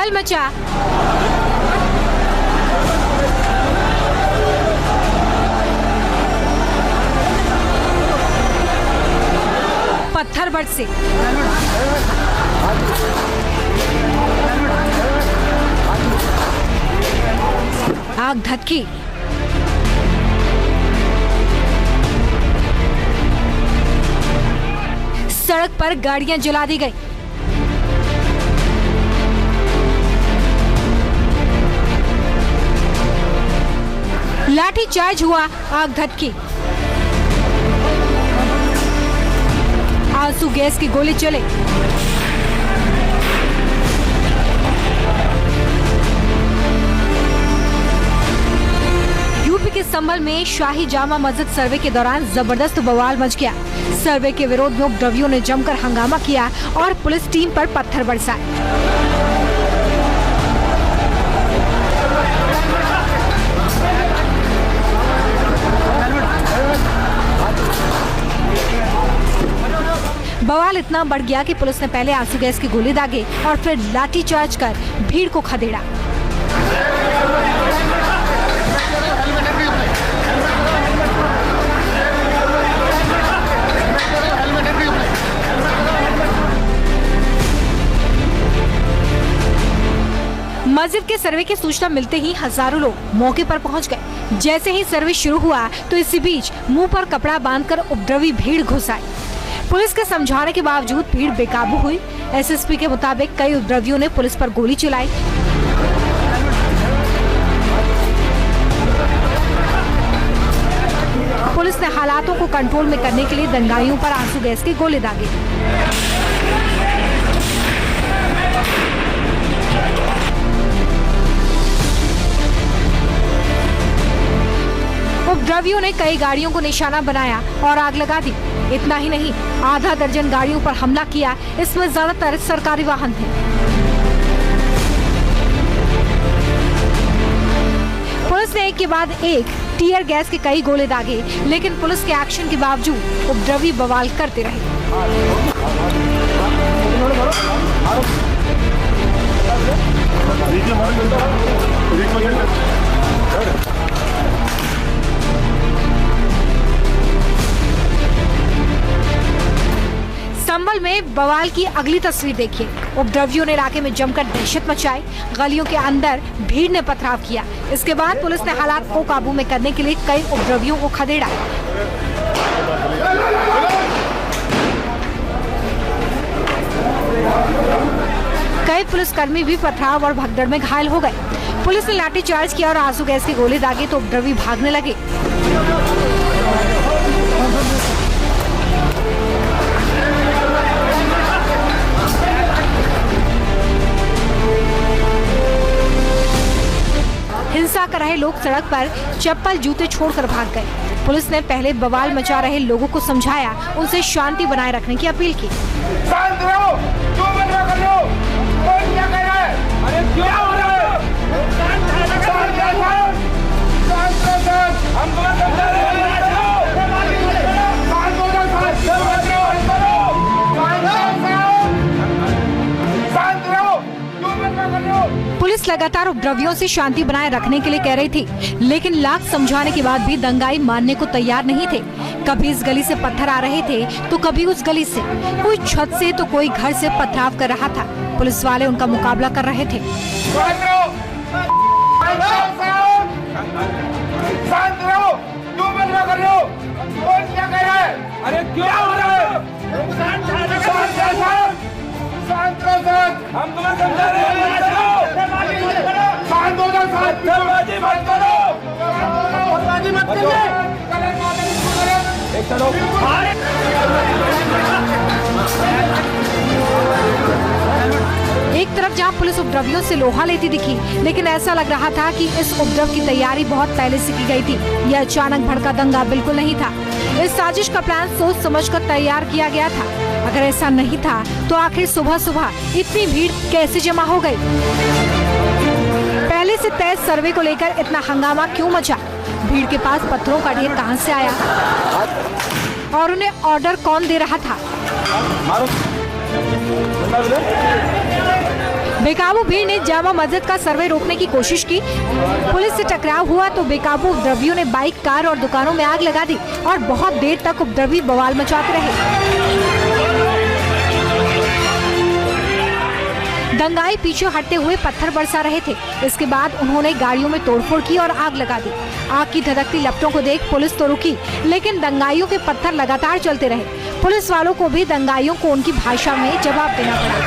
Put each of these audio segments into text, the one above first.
हलचल मचा। पत्थर बरसे, आग धधकी, सड़क पर गाड़ियां जला दी गई। लाठी चार्ज हुआ, आग धधकी, आंसू गैस की गोले चले। यूपी के संभल में शाही जामा मस्जिद सर्वे के दौरान जबरदस्त बवाल मच गया। सर्वे के विरोध में उपद्रवियों ने जमकर हंगामा किया और पुलिस टीम पर पत्थर बरसाए। बवाल इतना बढ़ गया कि पुलिस ने पहले आंसू गैस की गोली दागे और फिर लाठी चार्ज कर भीड़ को खदेड़ा। मस्जिद के सर्वे की सूचना मिलते ही हजारों लोग मौके पर पहुंच गए। जैसे ही सर्वे शुरू हुआ तो इसी बीच मुंह पर कपड़ा बांधकर उपद्रवी भीड़ घुस आए। पुलिस के समझाने के बावजूद भीड़ बेकाबू हुई। एसएसपी के मुताबिक कई उपद्रवियों ने पुलिस पर गोली चलाई। पुलिस ने हालातों को कंट्रोल में करने के लिए दंगाइयों पर आंसू गैस के गोले दागे। उपद्रवियों ने कई गाड़ियों को निशाना बनाया और आग लगा दी। इतना ही नहीं, आधा दर्जन गाड़ियों पर हमला किया। इसमें ज्यादातर सरकारी वाहन थे। पुलिस ने एक के बाद एक टीयर गैस के कई गोले दागे, लेकिन पुलिस के एक्शन के बावजूद उपद्रवी बवाल करते रहे। संभल में बवाल की अगली तस्वीर देखिए। उपद्रवियों ने इलाके में जमकर दहशत मचाई। गलियों के अंदर भीड़ ने पथराव किया। इसके बाद पुलिस ने हालात को काबू में करने के लिए कई उपद्रवियों को खदेड़ा। कई पुलिसकर्मी भी पथराव और भगदड़ में घायल हो गए। पुलिस ने लाठी चार्ज किया और आंसू गैस के गोले दागे तो उपद्रवी भागने लगे। हिंसा कर रहे लोग सड़क पर चप्पल जूते छोड़कर भाग गए। पुलिस ने पहले बवाल मचा रहे लोगों को समझाया, उनसे शांति बनाए रखने की अपील की। शांत रहो, क्यों बंद कर रहे हो? कौन क्या कह रहा है? अरे क्या हो रहा है? हम तुम्हें समझा रहे हैं। पुलिस लगातार उपद्रवियों से शांति बनाए रखने के लिए कह रही थी, लेकिन लाख समझाने के बाद भी दंगाई मानने को तैयार नहीं थे। कभी इस गली से पत्थर आ रहे थे तो कभी उस गली से, कोई छत से तो कोई घर से पथराव कर रहा था। पुलिस वाले उनका मुकाबला कर रहे थे। शांत रहो, क्यों बंद कर रहे हो? कौन क्या कह रहा है? अरे क्या हो रहा है? शांत रहो, हम तुम्हें समझा रहे हैं। शांत हो जाओ, बदतमीजी मत करो। बदतमीजी मत करो। एक तरफ जहां पुलिस उपद्रवियों से लोहा लेती दिखी, लेकिन ऐसा लग रहा था कि इस उपद्रव की तैयारी बहुत पहले से की गई थी। यह अचानक भड़का दंगा बिल्कुल नहीं था। इस साजिश का प्लान सोच समझकर तैयार किया गया था। अगर ऐसा नहीं था तो आखिर सुबह सुबह इतनी भीड़ कैसे जमा हो गई? पहले से तय सर्वे को लेकर इतना हंगामा क्यों मचा? भीड़ के पास पत्थरों का ढेर कहां से आया और उन्हें ऑर्डर कौन दे रहा था? बेकाबू भीड़ ने जामा मस्जिद का सर्वे रोकने की कोशिश की। पुलिस से टकराव हुआ तो बेकाबू उपद्रवियों ने बाइक, कार और दुकानों में आग लगा दी और बहुत देर तक उपद्रवी बवाल मचाते रहे। दंगाई पीछे हटते हुए पत्थर बरसा रहे थे। इसके बाद उन्होंने गाड़ियों में तोड़फोड़ की और आग लगा दी। आग की धधकती लपटों को देख पुलिस तो रुकी, लेकिन दंगाइयों के पत्थर लगातार चलते रहे। पुलिस वालों को भी दंगाइयों को उनकी भाषा में जवाब देना पड़ा।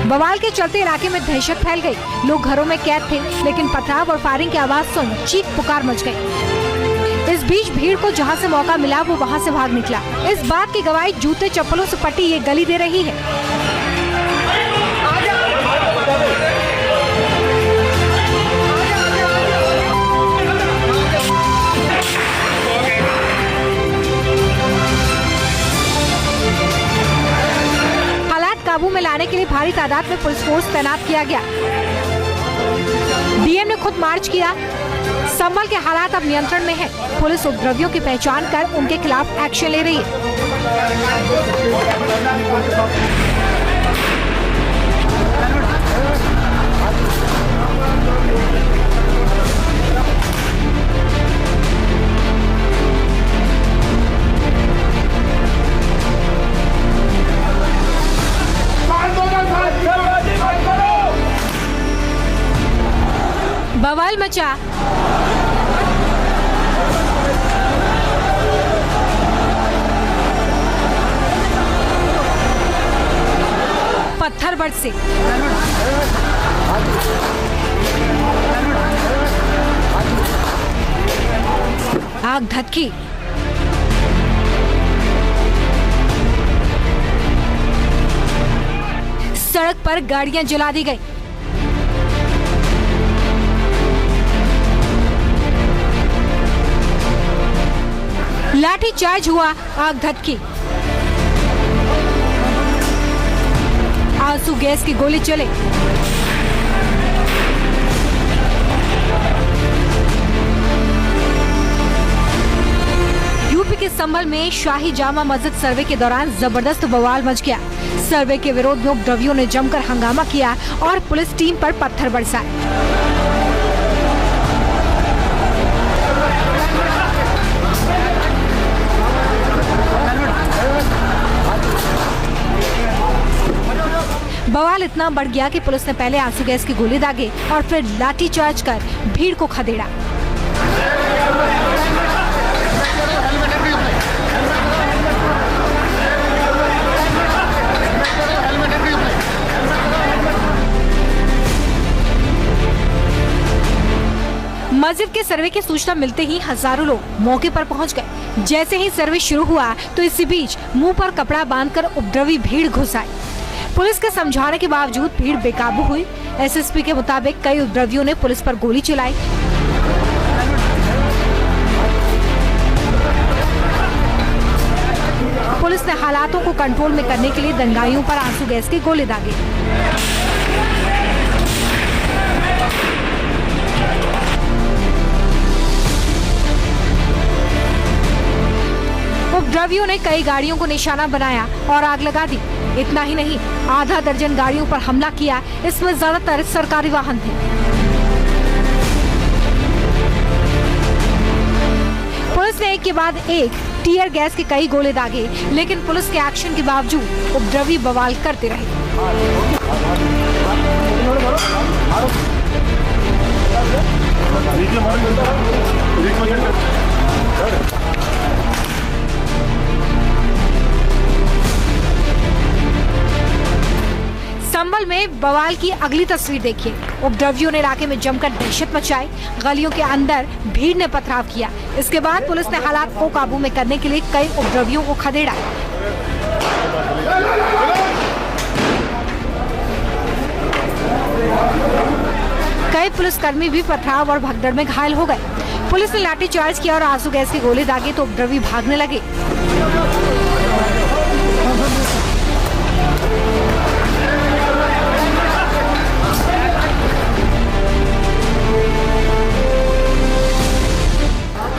बवाल के चलते इलाके में दहशत फैल गई। लोग घरों में कैद थे, लेकिन पथराव और फायरिंग की आवाज सुन चीख पुकार मच गई। इस बीच भीड़ को जहां से मौका मिला वो वहां से भाग निकला। इस बात की गवाही जूते चप्पलों से पट्टी ये गली दे रही है। काबू में लाने के लिए भारी तादाद में पुलिस फोर्स तैनात किया गया। डीएम ने खुद मार्च किया। संभल के हालात अब नियंत्रण में है। पुलिस उपद्रवियों की पहचान कर उनके खिलाफ एक्शन ले रही है। बवाल मचा। पत्थर बरसे। आग धधकी। सड़क पर गाड़ियां जला दी गई। लाठी चार्ज हुआ, आग धधकी। आंसू गैस की गोली चले। यूपी के संभल में शाही जामा मस्जिद सर्वे के दौरान जबरदस्त बवाल मच गया। सर्वे के विरोध में उपद्रवियों ने जमकर हंगामा किया और पुलिस टीम पर पत्थर बरसाए। बवाल इतना बढ़ गया कि पुलिस ने पहले आंसू गैस की गोली दागे और फिर लाठी चार्ज कर भीड़ को खदेड़ा। मस्जिद के सर्वे की सूचना मिलते ही हजारों लोग मौके पर पहुंच गए। जैसे ही सर्वे शुरू हुआ तो इसी बीच मुंह पर कपड़ा बांधकर उपद्रवी भीड़ घुस आए। पुलिस के समझाने के बावजूद भीड़ बेकाबू हुई। एसएसपी के मुताबिक कई उपद्रवियों ने पुलिस पर गोली चलाई। पुलिस ने हालातों को कंट्रोल में करने के लिए दंगाइयों पर आंसू गैस की गोली दागे। उपद्रवियों ने कई गाड़ियों को निशाना बनाया और आग लगा दी। इतना ही नहीं, आधा दर्जन गाड़ियों पर हमला किया। इसमें ज्यादातर सरकारी वाहन थे। पुलिस ने एक के बाद एक टीयर गैस के कई गोले दागे, लेकिन पुलिस के एक्शन के बावजूद उपद्रवी बवाल करते रहे। संभल में बवाल की अगली तस्वीर देखिए। उपद्रवियों ने इलाके में जमकर दहशत मचाई। गलियों के अंदर भीड़ ने पथराव किया। इसके बाद पुलिस ने हालात को काबू में करने के लिए कई उपद्रवियों को खदेड़ा। कई पुलिसकर्मी भी पथराव और भगदड़ में घायल हो गए। पुलिस ने लाठीचार्ज किया और आंसू गैस की गोली दागी तो उपद्रवी भागने लगे।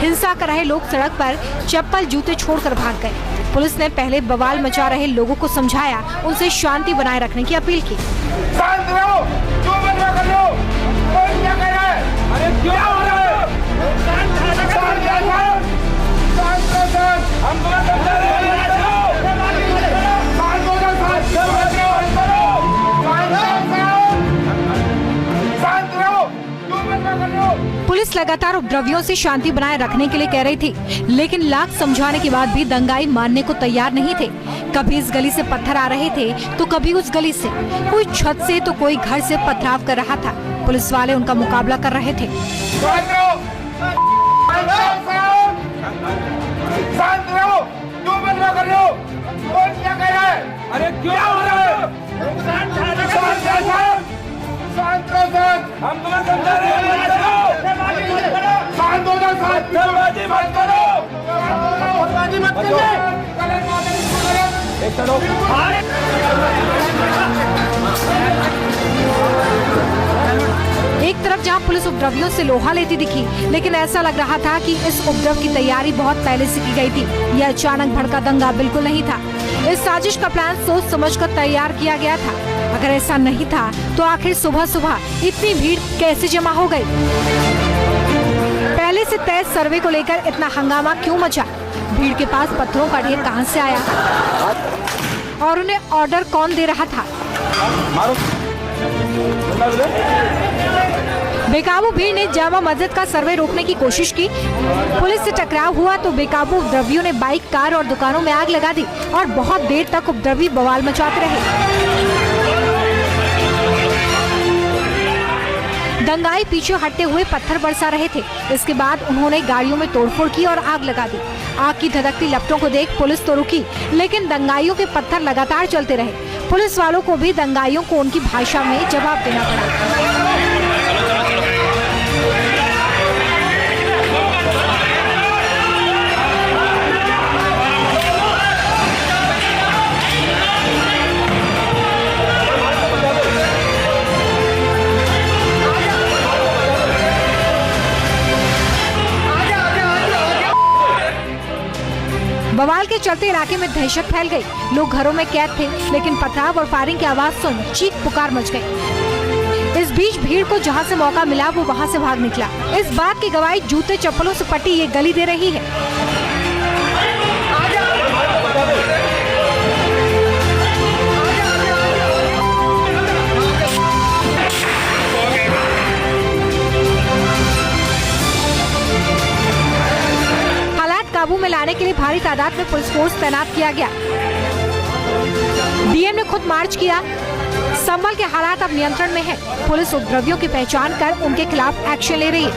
हिंसा कर रहे लोग सड़क पर चप्पल जूते छोड़कर भाग गए। पुलिस ने पहले बवाल मचा रहे लोगों को समझाया, उनसे शांति बनाए रखने की अपील की। शांत रहो, जो बंदा कर लो, कोई क्या कर रहा है? अरे क्या हो रहा है? शांत हम तुम्हें समझा रहे हैं। पुलिस लगातार उपद्रवियों से शांति बनाए रखने के लिए कह रही थी, लेकिन लाख समझाने के बाद भी दंगाई मानने को तैयार नहीं थे। कभी इस गली से पत्थर आ रहे थे तो कभी उस गली से, कोई छत से तो कोई घर से पथराव कर रहा था। पुलिस वाले उनका मुकाबला कर रहे थे। शांत रहो, जो बंदा कर लो, कोई क्या कर रहा है? अरे क्या हो रहा है? शांत हम तुम्हें समझा रहे हैं। शांत हो जाओ, दरवाजे मत करो, दरवाजे मत करो। एक तरफ जहां पुलिस उपद्रवियों से लोहा लेती दिखी, लेकिन ऐसा लग रहा था कि इस उपद्रव की तैयारी बहुत पहले से की गई थी। यह अचानक भड़का दंगा बिल्कुल नहीं था। इस साजिश का प्लान सोच समझकर तैयार किया गया था। अगर ऐसा नहीं था तो आखिर सुबह सुबह इतनी भीड़ कैसे जमा हो गई? पहले से तय सर्वे को लेकर इतना हंगामा क्यों मचा? भीड़ के पास पत्थरों का ढेर कहां से आया और उन्हें ऑर्डर कौन दे रहा था? बेकाबू भीड़ ने जामा मस्जिद का सर्वे रोकने की कोशिश की। पुलिस से टकराव हुआ तो बेकाबू उपद्रवियों ने बाइक, कार और दुकानों में आग लगा दी और बहुत देर तक उपद्रवी बवाल मचाते रहे। दंगाई पीछे हटते हुए पत्थर बरसा रहे थे। इसके बाद उन्होंने गाड़ियों में तोड़फोड़ की और आग लगा दी। आग की धधकती लपटों को देख पुलिस तो रुकी, लेकिन दंगाइयों के पत्थर लगातार चलते रहे। पुलिस वालों को भी दंगाइयों को उनकी भाषा में जवाब देना पड़ा। बवाल के चलते इलाके में दहशत फैल गई। लोग घरों में कैद थे, लेकिन पथराव और फायरिंग की आवाज सुन चीख पुकार मच गई। इस बीच भीड़ को जहां से मौका मिला वो वहां से भाग निकला। इस बात की गवाही जूते चप्पलों से पटी ये गली दे रही है। काबू में लाने के लिए भारी तादाद में पुलिस फोर्स तैनात किया गया। डीएम ने खुद मार्च किया। संभल के हालात अब नियंत्रण में है। पुलिस उपद्रवियों की पहचान कर उनके खिलाफ एक्शन ले रही है।